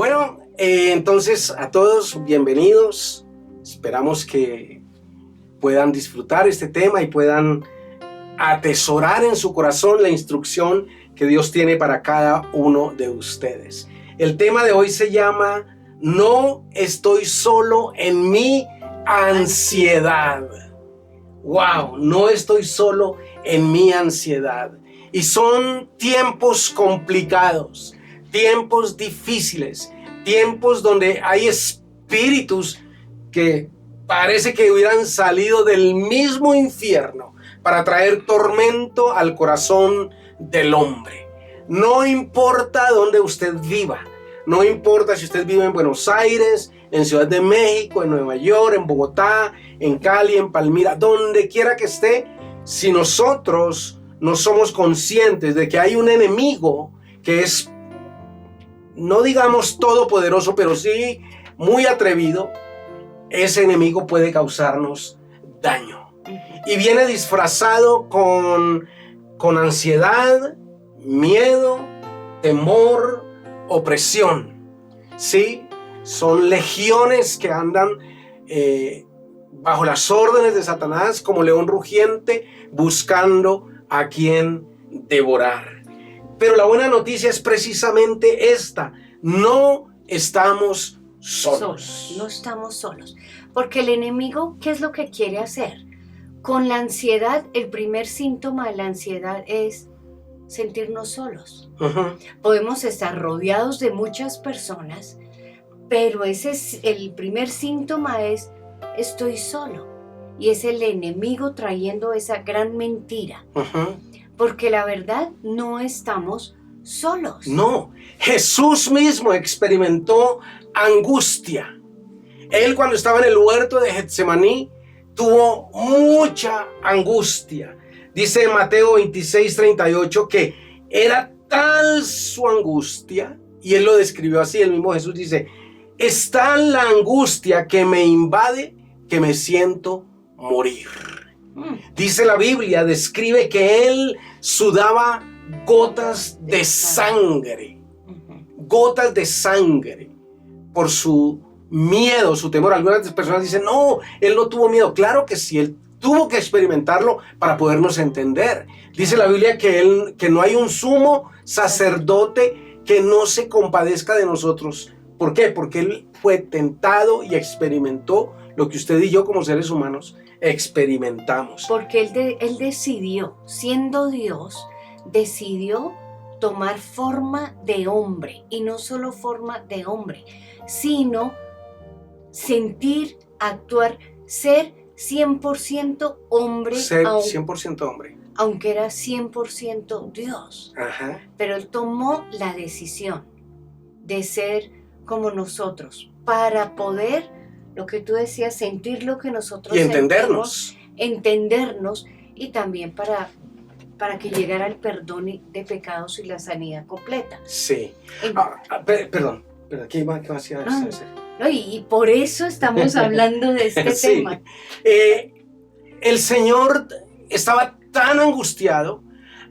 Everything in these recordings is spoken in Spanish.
Bueno, entonces a todos bienvenidos. Esperamos que puedan disfrutar este tema y puedan atesorar en su corazón la instrucción que Dios tiene para cada uno de ustedes. El tema de hoy se llama No estoy solo en mi ansiedad. Wow, no estoy solo en mi ansiedad. Y son tiempos complicados, tiempos difíciles, tiempos donde hay espíritus que parece que hubieran salido del mismo infierno para traer tormento al corazón del hombre. No importa dónde usted viva, no importa si usted vive en Buenos Aires, en Ciudad de México, en Nueva York, en Bogotá, en Cali, en Palmira, donde quiera que esté, si nosotros no somos conscientes de que hay un enemigo que es, no digamos todopoderoso, pero sí muy atrevido, ese enemigo puede causarnos daño. Y viene disfrazado con ansiedad, miedo, temor, opresión. Sí, son legiones que andan bajo las órdenes de Satanás como león rugiente, buscando a quien devorar. Pero la buena noticia es precisamente esta: no estamos solos. No estamos solos. Porque el enemigo, ¿qué es lo que quiere hacer? Con la ansiedad, el primer síntoma de la ansiedad es sentirnos solos. Podemos estar rodeados de muchas personas, pero ese es el primer síntoma, es estoy solo. Y es el enemigo trayendo esa gran mentira. Porque la verdad, no estamos solos. No, Jesús mismo experimentó angustia. Él, cuando estaba en el huerto de Getsemaní, tuvo mucha angustia. Dice Mateo 26:38 que era tal su angustia, y él lo describió así. El mismo Jesús dice: es tal la angustia que me invade que me siento morir. Dice la Biblia, describe que él sudaba gotas de sangre, gotas de sangre, por su miedo, su temor. Algunas personas dicen: no, él no tuvo miedo. Claro que sí, él tuvo que experimentarlo para podernos entender. Dice la Biblia que no hay un sumo sacerdote que no se compadezca de nosotros. ¿Por qué? Porque él fue tentado y experimentó lo que usted y yo como seres humanos experimentamos. Porque él decidió, siendo Dios, decidió tomar forma de hombre. Y no solo forma de hombre, sino sentir, actuar, ser 100% hombre. Ser 100% hombre. Aunque era 100% Dios. Pero él tomó la decisión de ser como nosotros, para poder, lo que tú decías, sentir lo que nosotros y entendernos. Entendernos, y también para que llegara el perdón de pecados y la sanidad completa. Sí. Perdón, ¿qué más hacía? No, y por eso estamos hablando de este tema. El Señor estaba tan angustiado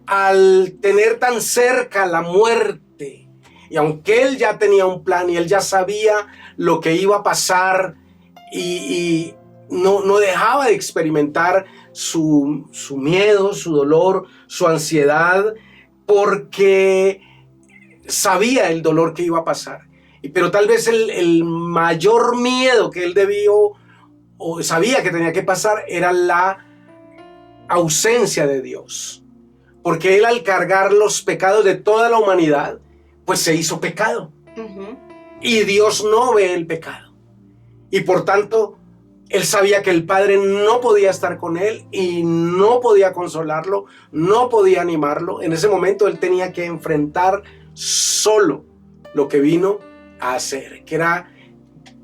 al tener tan cerca la muerte, y aunque él ya tenía un plan y él ya sabía lo que iba a pasar, y no dejaba de experimentar su miedo, su dolor, su ansiedad, porque sabía el dolor que iba a pasar. Pero tal vez el mayor miedo que él debió o sabía que tenía que pasar era la ausencia de Dios. Porque él, al cargar los pecados de toda la humanidad, pues se hizo pecado. Y Dios no ve el pecado. Y por tanto, él sabía que el Padre no podía estar con él y no podía consolarlo, no podía animarlo. En ese momento él tenía que enfrentar solo lo que vino a hacer, que era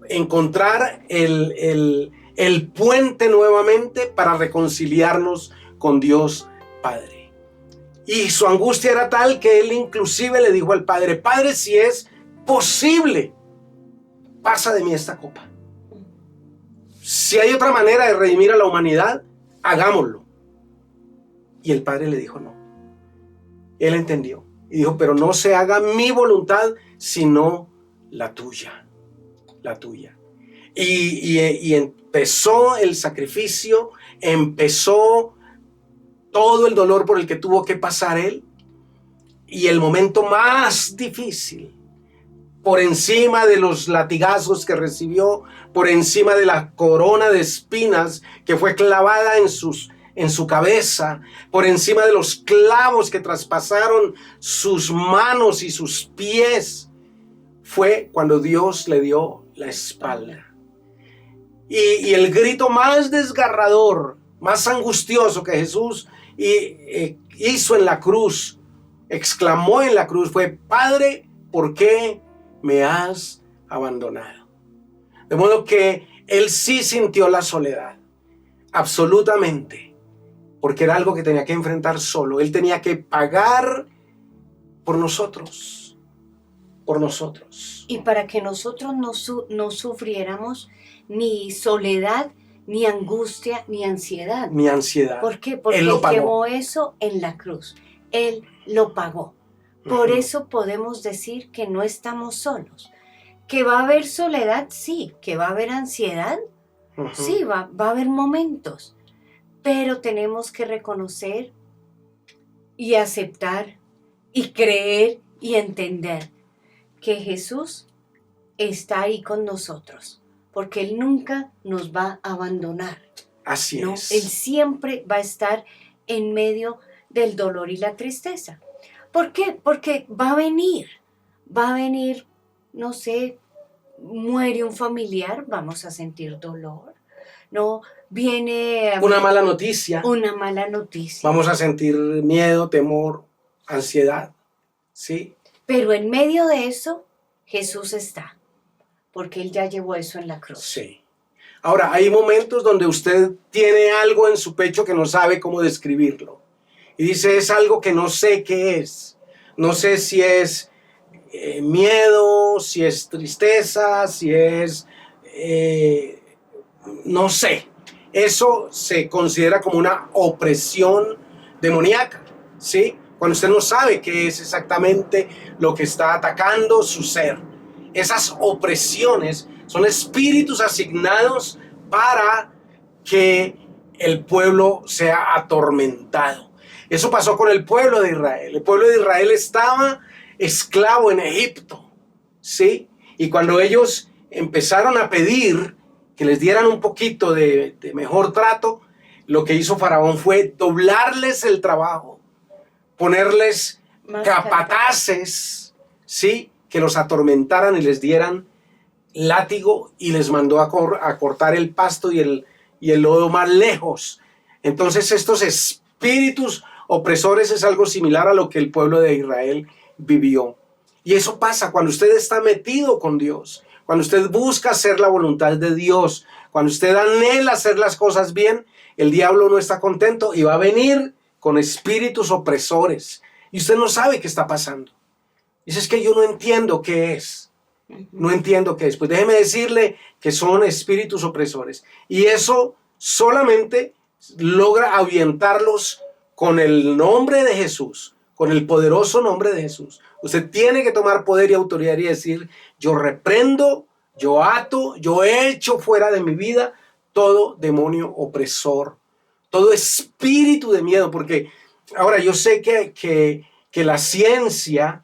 encontrar el puente nuevamente para reconciliarnos con Dios Padre. Y su angustia era tal que él inclusive le dijo al Padre: Padre, si es posible, pasa de mí esta copa. Si hay otra manera de redimir a la humanidad, hagámoslo. Y el Padre le dijo no. Él entendió y dijo: pero no se haga mi voluntad, sino la tuya, la tuya. Y empezó el sacrificio, empezó todo el dolor por el que tuvo que pasar él, y el momento más difícil, por encima de los latigazos que recibió, por encima de la corona de espinas que fue clavada en su cabeza, por encima de los clavos que traspasaron sus manos y sus pies, fue cuando Dios le dio la espalda. Y el grito más desgarrador, más angustioso que Jesús hizo en la cruz, exclamó en la cruz, fue: Padre, ¿por qué me has abandonado? De modo que él sí sintió la soledad, absolutamente, porque era algo que tenía que enfrentar solo. Él tenía que pagar por nosotros, por nosotros. Y para que nosotros no sufriéramos ni soledad, ni angustia, ni ansiedad. Ni ansiedad. ¿Por qué? Porque él llevó eso en la cruz. Él lo pagó. Por eso podemos decir que no estamos solos. ¿Que va a haber soledad? Sí. ¿Que va a haber ansiedad? Sí, va a haber momentos. Pero tenemos que reconocer y aceptar y creer y entender que Jesús está ahí con nosotros, porque Él nunca nos va a abandonar. Así ¿no? es. Él siempre va a estar en medio del dolor y la tristeza. ¿Por qué? Porque va a venir, no sé, muere un familiar, vamos a sentir dolor, ¿no? Viene una mala noticia. Vamos a sentir miedo, temor, ansiedad, ¿sí? Pero en medio de eso, Jesús está, porque Él ya llevó eso en la cruz. Sí. Ahora, hay momentos donde usted tiene algo en su pecho que no sabe cómo describirlo. Y dice, es algo que no sé qué es. No sé si es miedo, si es tristeza, si es... no sé. Eso se considera como una opresión demoníaca, ¿sí? Cuando usted no sabe qué es exactamente lo que está atacando su ser. Esas opresiones son espíritus asignados para que el pueblo sea atormentado. Eso pasó con el pueblo de Israel. El pueblo de Israel estaba esclavo en Egipto, ¿sí? Y cuando ellos empezaron a pedir que les dieran un poquito de mejor trato, lo que hizo Faraón fue doblarles el trabajo, ponerles capataces, ¿sí? Que los atormentaran y les dieran látigo, y les mandó a cortar el pasto y el lodo más lejos. Entonces estos espíritus opresores es algo similar a lo que el pueblo de Israel vivió. Y eso pasa cuando usted está metido con Dios, cuando usted busca hacer la voluntad de Dios, cuando usted anhela hacer las cosas bien, el diablo no está contento y va a venir con espíritus opresores. Y usted no sabe qué está pasando. Dice, es que yo no entiendo qué es. No entiendo qué es. Pues déjeme decirle que son espíritus opresores. Y eso solamente logra ahuyentarlos con el nombre de Jesús, con el poderoso nombre de Jesús. Usted tiene que tomar poder y autoridad y decir, yo reprendo, yo ato, yo echo fuera de mi vida todo demonio opresor, todo espíritu de miedo. Porque ahora yo sé que la ciencia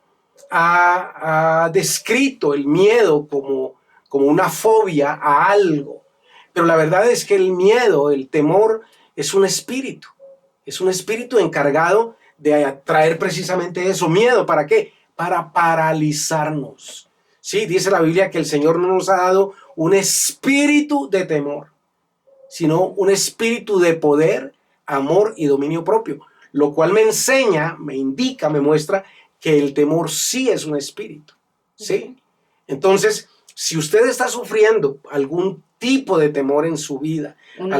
ha descrito el miedo como una fobia a algo. Pero la verdad es que el miedo, el temor, es un espíritu. Es un espíritu encargado de atraer precisamente eso. ¿Miedo para qué? Para paralizarnos. Sí, dice la Biblia que el Señor no nos ha dado un espíritu de temor, sino un espíritu de poder, amor y dominio propio. Lo cual me enseña, me indica, me muestra que el temor sí es un espíritu, ¿sí? Entonces, si usted está sufriendo algún tipo de temor en su vida, una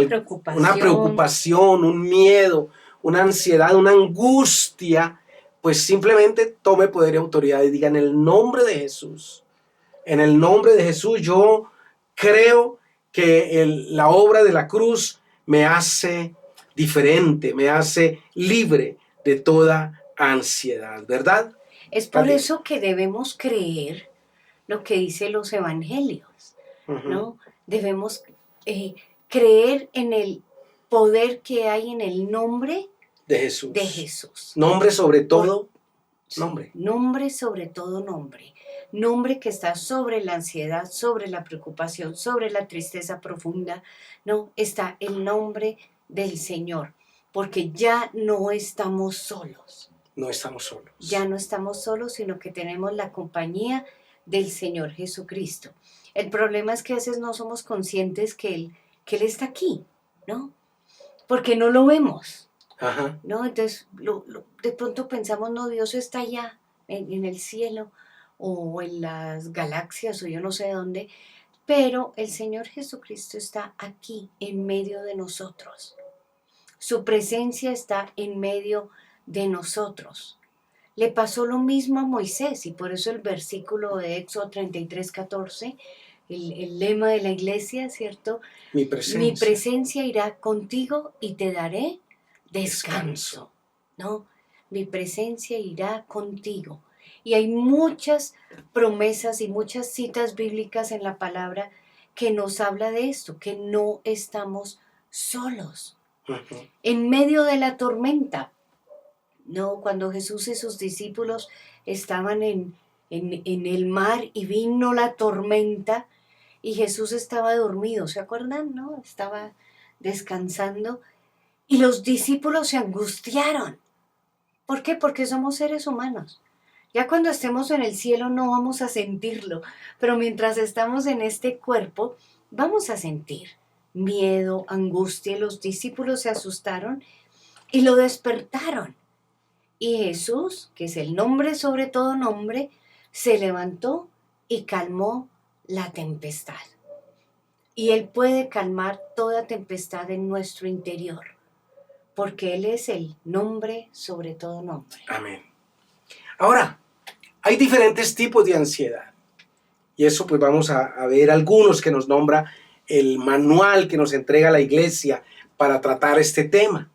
preocupación, un miedo, una ansiedad, una angustia, pues simplemente tome poder y autoridad y diga, en el nombre de Jesús, yo creo que la obra de la cruz me hace diferente, me hace libre de toda ansiedad, ¿verdad? Es por eso que debemos creer, lo que dicen los evangelios, Ujú. ¿no? Debemos creer en el poder que hay en el nombre De Jesús. de Jesús. Nombre sobre todo, nombre. Nombre sobre todo nombre. Nombre que está sobre la ansiedad, sobre la preocupación, sobre la tristeza profunda. No, está el nombre del Señor. Porque ya no estamos solos. No estamos solos. Ya no estamos solos, sino que tenemos la compañía del Señor Jesucristo. El problema es que a veces no somos conscientes que Él está aquí, ¿no? Porque no lo vemos. Ajá. ¿No? Entonces, de pronto pensamos, no, Dios está allá, en el cielo, o en las galaxias, o yo no sé dónde, pero el Señor Jesucristo está aquí, en medio de nosotros. Su presencia está en medio de nosotros. Le pasó lo mismo a Moisés, y por eso el versículo de Éxodo 33:14, el lema de la iglesia, ¿cierto? Mi presencia. Mi presencia irá contigo y te daré descanso, ¿no? Mi presencia irá contigo. Y hay muchas promesas y muchas citas bíblicas en la palabra que nos habla de esto, que no estamos solos. Ujú. En medio de la tormenta, ¿no? Cuando Jesús y sus discípulos estaban en el mar y vino la tormenta y Jesús estaba dormido, ¿se acuerdan? ¿No? Estaba descansando. Y los discípulos se angustiaron. ¿Por qué? Porque somos seres humanos. Ya cuando estemos en el cielo no vamos a sentirlo, pero mientras estamos en este cuerpo vamos a sentir miedo, angustia. Los discípulos se asustaron y lo despertaron. Y Jesús, que es el nombre sobre todo nombre, se levantó y calmó la tempestad. Y Él puede calmar toda tempestad en nuestro interior, porque Él es el nombre sobre todo nombre. Amén. Ahora, hay diferentes tipos de ansiedad. Y eso pues vamos a ver algunos que nos nombra el manual que nos entrega la iglesia para tratar este tema.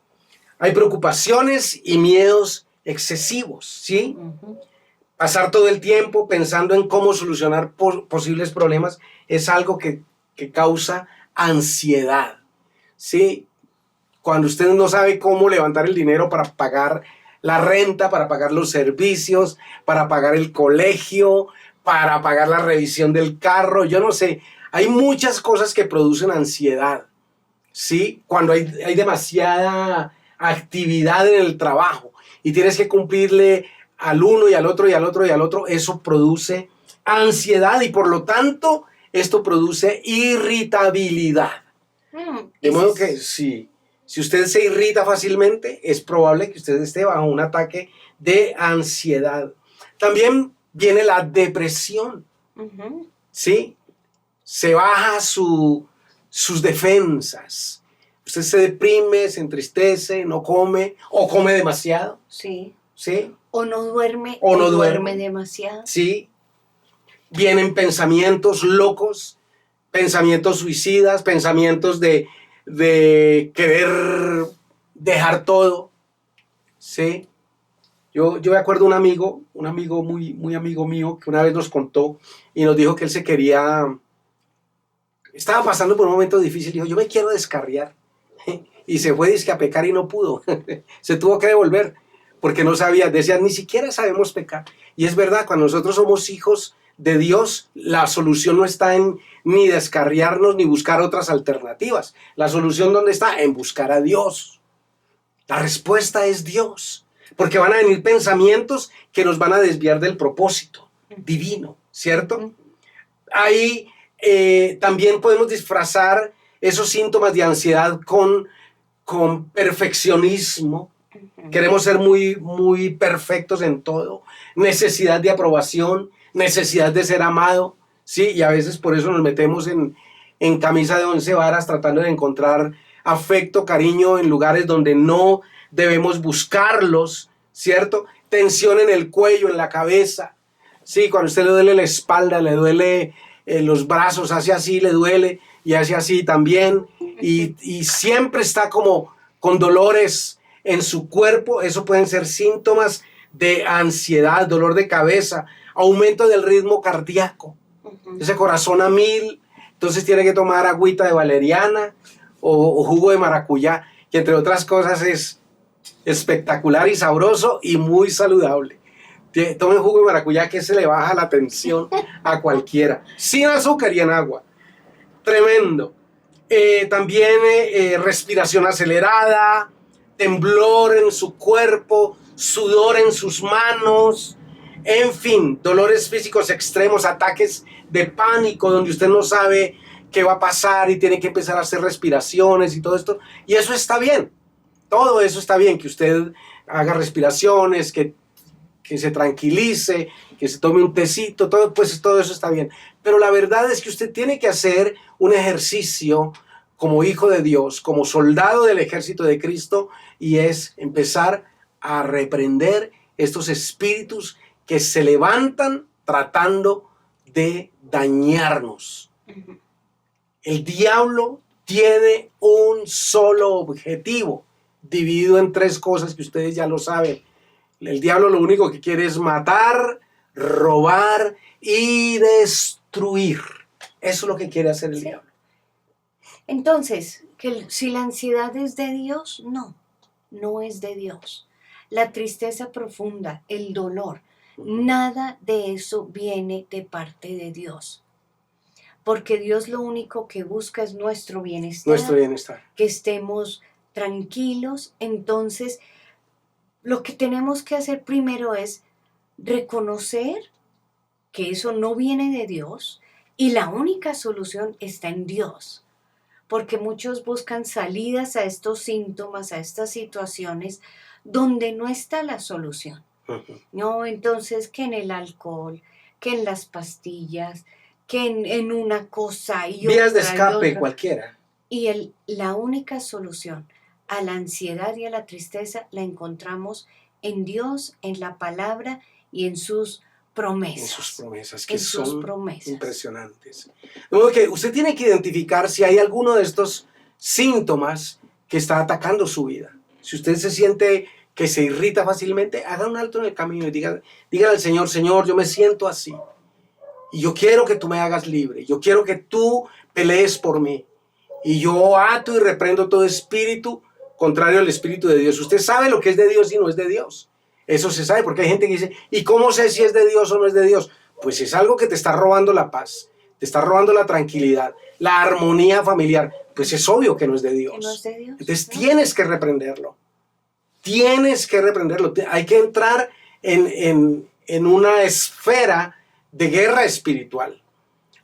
Hay preocupaciones y miedos excesivos, ¿sí? Uh-huh. Pasar todo el tiempo pensando en cómo solucionar posibles problemas es algo que causa ansiedad, ¿sí? Cuando usted no sabe cómo levantar el dinero para pagar la renta, para pagar los servicios, para pagar el colegio, para pagar la revisión del carro, yo no sé, hay muchas cosas que producen ansiedad, ¿sí? Cuando hay demasiada actividad en el trabajo y tienes que cumplirle al uno y al otro y al otro y al otro, eso produce ansiedad y por lo tanto esto produce irritabilidad. De modo que si usted se irrita fácilmente, es probable que usted esté bajo un ataque de ansiedad. También viene la depresión, Uh-huh. ¿sí? Se baja sus defensas. Usted se deprime, se entristece, no come o come demasiado, Sí. ¿sí? O no duerme, O no duerme demasiado. Sí. Vienen pensamientos locos, pensamientos suicidas, pensamientos de querer dejar todo, ¿sí? Yo me acuerdo un amigo muy amigo mío que una vez nos contó y nos dijo que él estaba pasando por un momento difícil, dijo, yo me quiero descarriar, y se fue dizque a pecar y no pudo, se tuvo que devolver, porque no sabía, decía, ni siquiera sabemos pecar, y es verdad, cuando nosotros somos hijos de Dios, la solución no está en ni descarriarnos ni buscar otras alternativas, la solución ¿dónde está? En buscar a Dios, la respuesta es Dios, porque van a venir pensamientos que nos van a desviar del propósito divino, ¿cierto? Ahí también podemos disfrazar esos síntomas de ansiedad con perfeccionismo. Queremos ser muy, muy perfectos en todo. Necesidad de aprobación, necesidad de ser amado, ¿sí? Y a veces por eso nos metemos en camisa de 11 varas tratando de encontrar afecto, cariño en lugares donde no debemos buscarlos, ¿cierto? Tensión en el cuello, en la cabeza, ¿sí? Cuando a usted le duele la espalda, le duele los brazos, hace así, le duele y hace así también. Y siempre está como con dolores en su cuerpo. Eso pueden ser síntomas de ansiedad, dolor de cabeza, aumento del ritmo cardíaco, ese corazón a mil, entonces tiene que tomar agüita de valeriana o jugo de maracuyá, que entre otras cosas es espectacular y sabroso y muy saludable. Tomen jugo de maracuyá que se le baja la tensión a cualquiera, sin azúcar y en agua. Tremendo. También respiración acelerada, temblor en su cuerpo, sudor en sus manos, en fin, dolores físicos extremos, ataques de pánico donde usted no sabe qué va a pasar y tiene que empezar a hacer respiraciones y todo esto. Y eso está bien, todo eso está bien, que usted haga respiraciones, que se tranquilice, que se tome un tecito, pues todo eso está bien. Pero la verdad es que usted tiene que hacer un ejercicio como hijo de Dios, como soldado del ejército de Cristo, y es empezar a reprender estos espíritus que se levantan tratando de dañarnos. El diablo tiene un solo objetivo, dividido en tres cosas que ustedes ya lo saben. El diablo lo único que quiere es matar, robar y destruir. Eso es lo que quiere hacer el diablo. Entonces, si la ansiedad es de Dios, no es de Dios. La tristeza profunda, el dolor, nada de eso viene de parte de Dios. Porque Dios lo único que busca es nuestro bienestar. Nuestro bienestar. Que estemos tranquilos. Entonces, lo que tenemos que hacer primero es reconocer que eso no viene de Dios y la única solución está en Dios. Porque muchos buscan salidas a estos síntomas, a estas situaciones, donde no está la solución. No, entonces, que en el alcohol, que en las pastillas, que en una cosa y otra. Vías de escape cualquiera. Y la única solución a la ansiedad y a la tristeza la encontramos en Dios, en la palabra y en sus promesas. En sus promesas, que son impresionantes. De modo que usted tiene que identificar si hay alguno de estos síntomas que está atacando su vida. Si usted se siente que se irrita fácilmente, haga un alto en el camino y dígale al Señor: Señor, yo me siento así. Y yo quiero que tú me hagas libre. Yo quiero que tú pelees por mí. Y yo ato y reprendo todo espíritu contrario al Espíritu de Dios. Usted sabe lo que es de Dios y no es de Dios. Eso se sabe, porque hay gente que dice: ¿y cómo sé si es de Dios o no es de Dios? Pues es algo que te está robando la paz, te está robando la tranquilidad, la armonía familiar. Pues es obvio que no es de Dios. Que no es de Dios. Entonces tienes que reprenderlo. Tienes que reprenderlo. Hay que entrar en una esfera de guerra espiritual.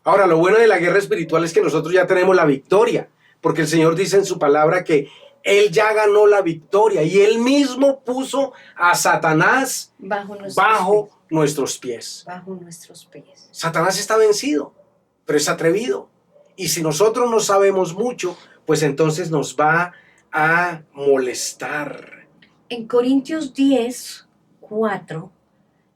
Ahora, lo bueno de la guerra espiritual es que nosotros ya tenemos la victoria, porque el Señor dice en su palabra que Él ya ganó la victoria y Él mismo puso a Satanás bajo nuestros pies. Bajo nuestros pies. Satanás está vencido, pero es atrevido. Y si nosotros no sabemos mucho, pues entonces nos va a molestar. En Corintios 10:4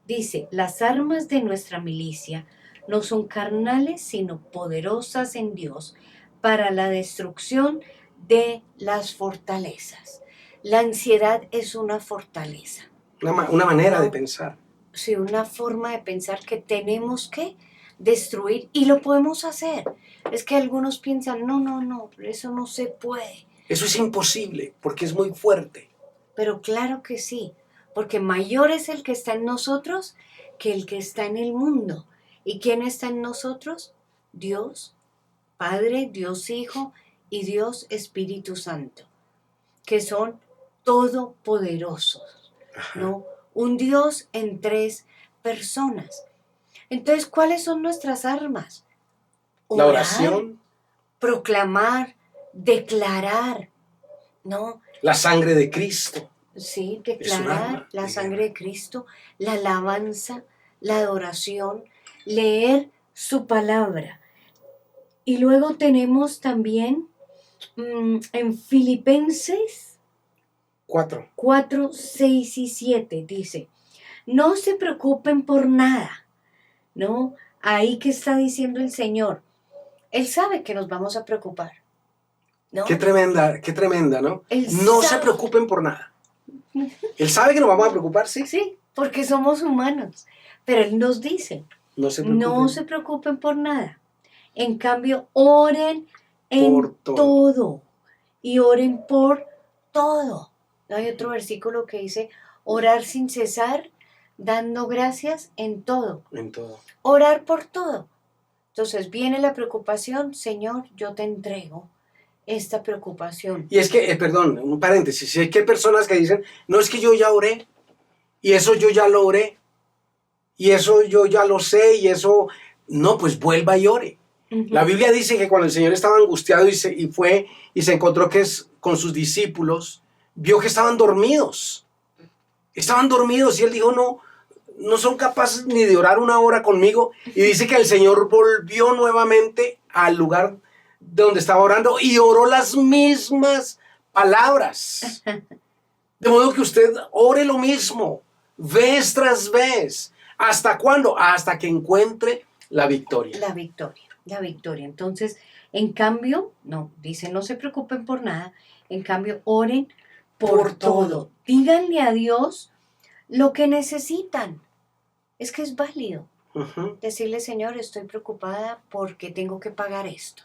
dice: las armas de nuestra milicia no son carnales, sino poderosas en Dios para la destrucción de las fortalezas. La ansiedad es una fortaleza. Una manera de pensar. Sí, una forma de pensar que tenemos que destruir y lo podemos hacer. Es que algunos piensan: no, eso no se puede. Eso es imposible porque es muy fuerte. Pero claro que sí, porque mayor es el que está en nosotros que el que está en el mundo. ¿Y quién está en nosotros? Dios Padre, Dios Hijo y Dios Espíritu Santo, que son todopoderosos, ¿no? Un Dios en tres personas. Entonces, ¿cuáles son nuestras armas? La oración, proclamar, declarar, ¿no? La sangre de Cristo. Sí, declarar la sangre de Cristo, la alabanza, la adoración, leer su palabra. Y luego tenemos también en Filipenses 4, 6 y 7 dice: no se preocupen por nada, ¿no? Ahí que está diciendo el Señor. Él sabe que nos vamos a preocupar, ¿no? Qué tremenda, ¿no? No se preocupen por nada. Él sabe que nos vamos a preocupar, sí. Sí, porque somos humanos. Pero Él nos dice: No se preocupen por nada. En cambio, oren en todo. Y oren por todo. Hay otro versículo que dice, orar sin cesar, dando gracias en todo. En todo. Orar por todo. Entonces viene la preocupación, Señor, yo te entrego esta preocupación. Y es que, perdón, un paréntesis, es que hay personas que dicen, no, es que yo ya oré, y eso yo ya lo oré, y eso yo ya lo sé, y eso, no, pues vuelva y ore. La Biblia dice que cuando el Señor estaba angustiado y se encontró con sus discípulos, vio que estaban dormidos. Estaban dormidos y él dijo, no son capaces ni de orar una hora conmigo. Y dice que el Señor volvió nuevamente al lugar de donde estaba orando y oró las mismas palabras. De modo que usted ore lo mismo, vez tras vez. ¿Hasta cuándo? Hasta que encuentre la victoria. La victoria. Entonces, en cambio, dice, no se preocupen por nada. En cambio, oren por todo. Díganle a Dios lo que necesitan. Es que es válido. Decirle, Señor, estoy preocupada porque tengo que pagar esto.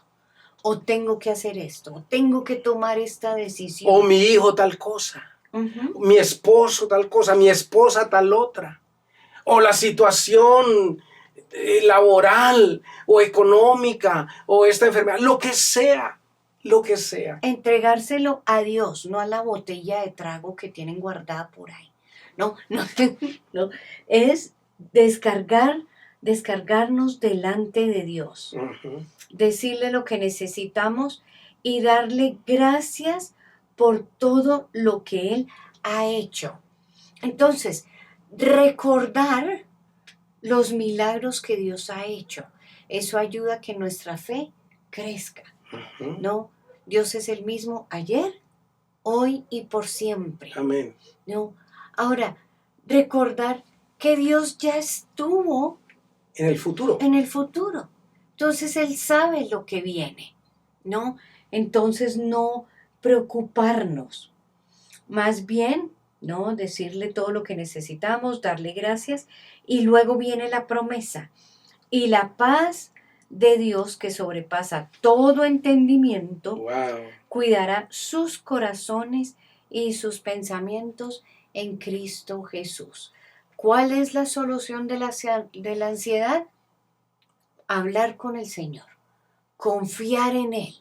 O tengo que hacer esto. O tengo que tomar esta decisión. O mi hijo tal cosa. Mi esposo tal cosa. Mi esposa tal otra. O la situación laboral o económica o esta enfermedad, lo que sea. Entregárselo a Dios, no a la botella de trago que tienen guardada por ahí. No, es descargarnos delante de Dios, decirle lo que necesitamos y darle gracias por todo lo que Él ha hecho. Entonces, recordar los milagros que Dios ha hecho. Eso ayuda a que nuestra fe crezca. ¿No? Dios es el mismo ayer, hoy y por siempre. Amén. ¿No? Ahora, recordar que Dios ya estuvo en el futuro. Entonces Él sabe lo que viene, ¿no? Entonces no preocuparnos. Más bien, ¿no? Decirle todo lo que necesitamos, darle gracias y luego viene la promesa. Y la paz de Dios que sobrepasa todo entendimiento, cuidará sus corazones y sus pensamientos en Cristo Jesús. ¿Cuál es la solución de la ansiedad? Hablar con el Señor, confiar en Él,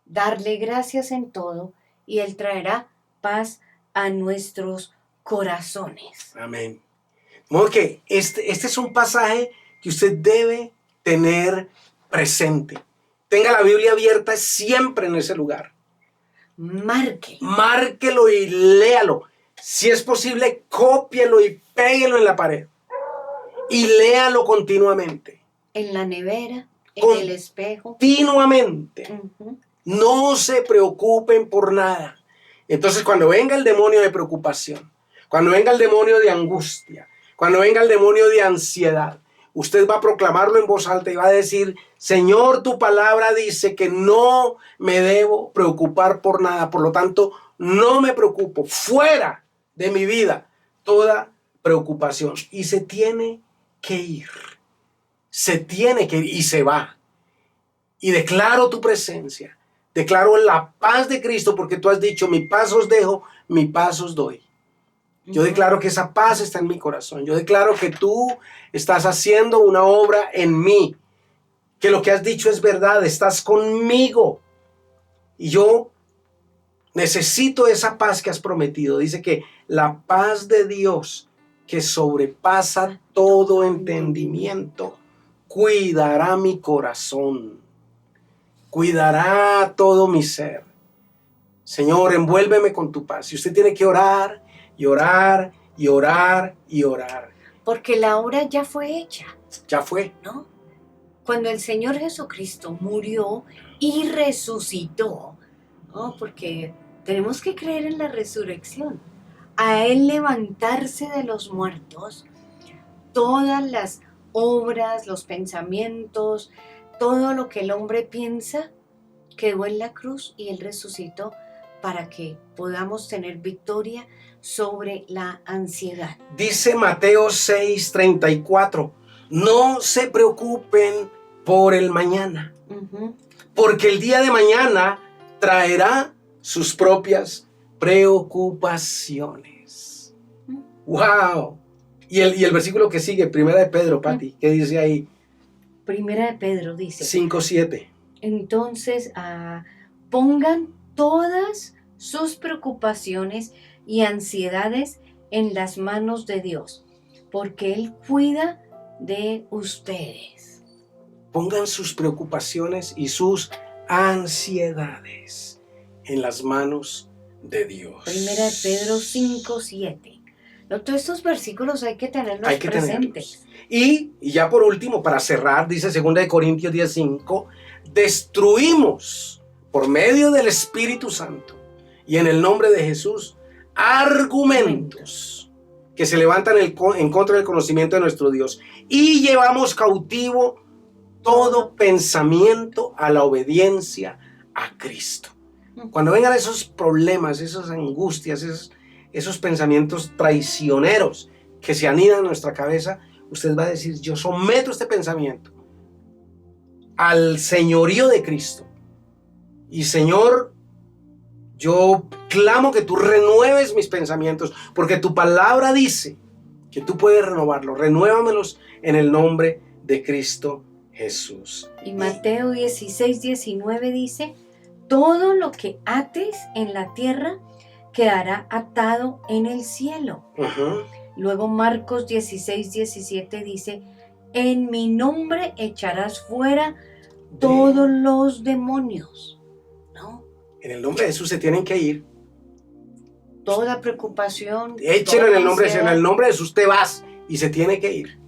darle gracias en todo y Él traerá paz a nuestros corazones. Amén. De modo que este es un pasaje que usted debe tener presente. Tenga la Biblia abierta siempre en ese lugar. Márquelo y léalo. Si es posible, cópielo y péguelo en la pared. Y léalo continuamente. En la nevera, en el espejo. Continuamente. No se preocupen por nada. Entonces, cuando venga el demonio de preocupación, cuando venga el demonio de angustia, cuando venga el demonio de ansiedad, usted va a proclamarlo en voz alta y va a decir, Señor, tu palabra dice que no me debo preocupar por nada. Por lo tanto, no me preocupo. Fuera de mi vida toda preocupación. Y se tiene que ir. Y se va. Y declaro tu presencia. Declaro la paz de Cristo porque tú has dicho, mi paz os dejo, mi paz os doy. Yo declaro que esa paz está en mi corazón. Yo declaro que tú estás haciendo una obra en mí. Que lo que has dicho es verdad. Estás conmigo. Y yo necesito esa paz que has prometido. Dice que la paz de Dios que sobrepasa todo entendimiento cuidará mi corazón. Cuidará todo mi ser. Señor, envuélveme con tu paz. Si usted tiene que orar y orar y orar y orar. Porque la obra ya fue hecha. Ya fue. ¿No? Cuando el Señor Jesucristo murió y resucitó, ¿no? Porque tenemos que creer en la resurrección. A Él levantarse de los muertos, todas las obras, los pensamientos, todo lo que el hombre piensa, quedó en la cruz y Él resucitó para que podamos tener victoria sobre la ansiedad. Dice Mateo 6:34, No se preocupen por el mañana, porque el día de mañana traerá sus propias preocupaciones. ¡Wow! Y el versículo que sigue, Primera de Pedro, Pati, ¿qué dice ahí? Primera de Pedro dice 5:7. Entonces, pongan todas sus preocupaciones y ansiedades en las manos de Dios, porque Él cuida de ustedes. Pongan sus preocupaciones y sus ansiedades en las manos de Dios. Primera de Pedro 5:7. Todos estos versículos hay que tenerlos presentes. Y ya por último, para cerrar, dice 2 de Corintios 10:5, destruimos por medio del Espíritu Santo y en el nombre de Jesús argumentos que se levantan en contra del conocimiento de nuestro Dios, y llevamos cautivo todo pensamiento a la obediencia a Cristo. Cuando vengan esos problemas, esas angustias, esos pensamientos traicioneros que se anidan en nuestra cabeza, usted va a decir: yo someto este pensamiento al señorío de Cristo. Y Señor, yo clamo que tú renueves mis pensamientos, porque tu palabra dice que tú puedes renovarlos. Renuévamelos en el nombre de Cristo Jesús. Y Mateo 16:19 dice: todo lo que ates en la tierra quedará atado en el cielo. Luego Marcos 16:17 dice: en mi nombre echarás fuera todos los demonios. ¿No? En el nombre de Jesús se tienen que ir. Toda preocupación. Échelo en el nombre de Jesús. En el nombre de Jesús te vas y se tiene que ir.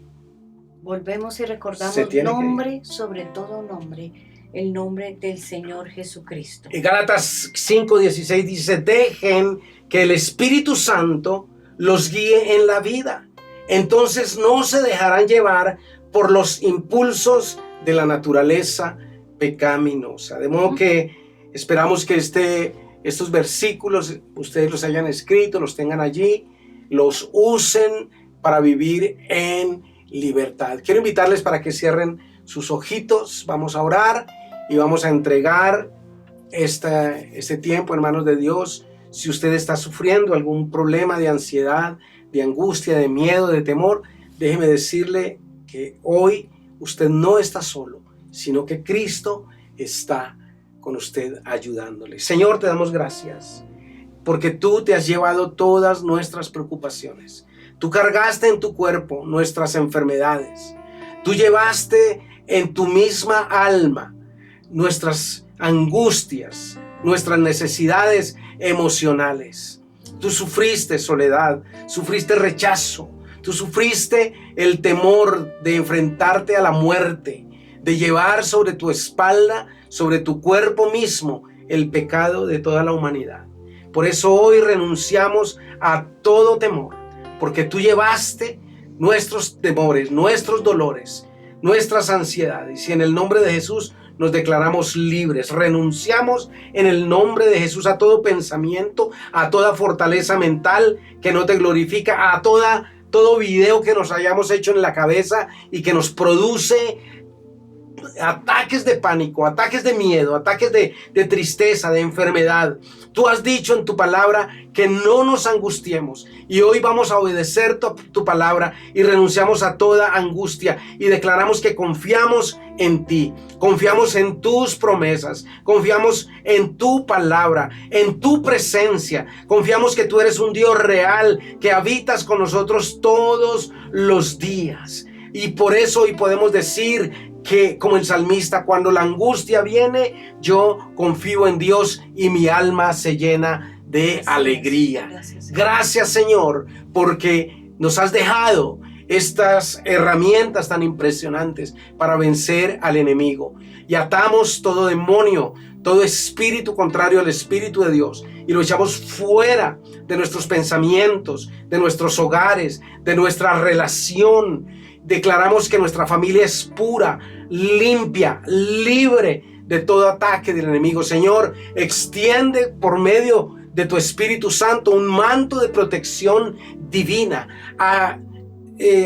Volvemos y recordamos nombre sobre todo nombre, el nombre del Señor Jesucristo. En Gálatas 5:16 dice: dejen que el Espíritu Santo los guíe en la vida. Entonces no se dejarán llevar por los impulsos de la naturaleza pecaminosa. De modo que esperamos que estos versículos ustedes los hayan escrito, los tengan allí, los usen para vivir en libertad. Quiero invitarles para que cierren sus ojitos. Vamos a orar y vamos a entregar este tiempo en manos de Dios. Si usted está sufriendo algún problema de ansiedad, de angustia, de miedo, de temor, déjeme decirle que hoy usted no está solo, sino que Cristo está con usted ayudándole. Señor, te damos gracias porque tú te has llevado todas nuestras preocupaciones. Tú cargaste en tu cuerpo nuestras enfermedades. Tú llevaste en tu misma alma nuestras angustias, nuestras necesidades emocionales. Tú sufriste soledad, sufriste rechazo, tú sufriste el temor de enfrentarte a la muerte, de llevar sobre tu espalda, sobre tu cuerpo mismo, el pecado de toda la humanidad. Por eso hoy renunciamos a todo temor, porque tú llevaste nuestros temores, nuestros dolores, nuestras ansiedades, y en el nombre de Jesús nos declaramos libres. Renunciamos en el nombre de Jesús a todo pensamiento, a toda fortaleza mental que no te glorifica, a todo video que nos hayamos hecho en la cabeza y que nos produce ataques de pánico, ataques de miedo, ataques de tristeza, de enfermedad. Tú has dicho en tu palabra que no nos angustiemos, y hoy vamos a obedecer tu palabra y renunciamos a toda angustia y declaramos que confiamos en ti, confiamos en tus promesas, confiamos en tu palabra, en tu presencia, confiamos que tú eres un Dios real, que habitas con nosotros todos los días. Y por eso hoy podemos decir que, como el salmista, cuando la angustia viene, yo confío en Dios y mi alma se llena de alegría. Gracias, Señor, porque nos has dejado estas herramientas tan impresionantes para vencer al enemigo. Y atamos todo demonio, todo espíritu contrario al Espíritu de Dios, y lo echamos fuera de nuestros pensamientos, de nuestros hogares, de nuestra relación. Declaramos que nuestra familia es pura, limpia, libre de todo ataque del enemigo. Señor, extiende por medio de tu Espíritu Santo un manto de protección divina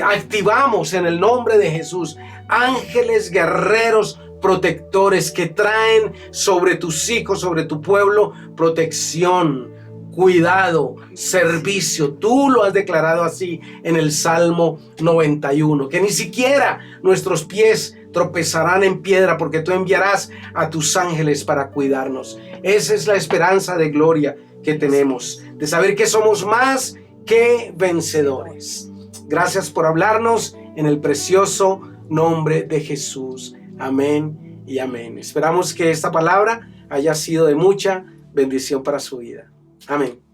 activamos en el nombre de Jesús ángeles guerreros protectores que traen sobre tus hijos, sobre tu pueblo, protección, cuidado, servicio. Tú lo has declarado así en el Salmo 91, que ni siquiera nuestros pies tropezarán en piedra, porque tú enviarás a tus ángeles para cuidarnos. Esa es la esperanza de gloria que tenemos, de saber que somos más que vencedores. Gracias por hablarnos en el precioso nombre de Jesús. Amén y amén. Esperamos que esta palabra haya sido de mucha bendición para su vida. Amén.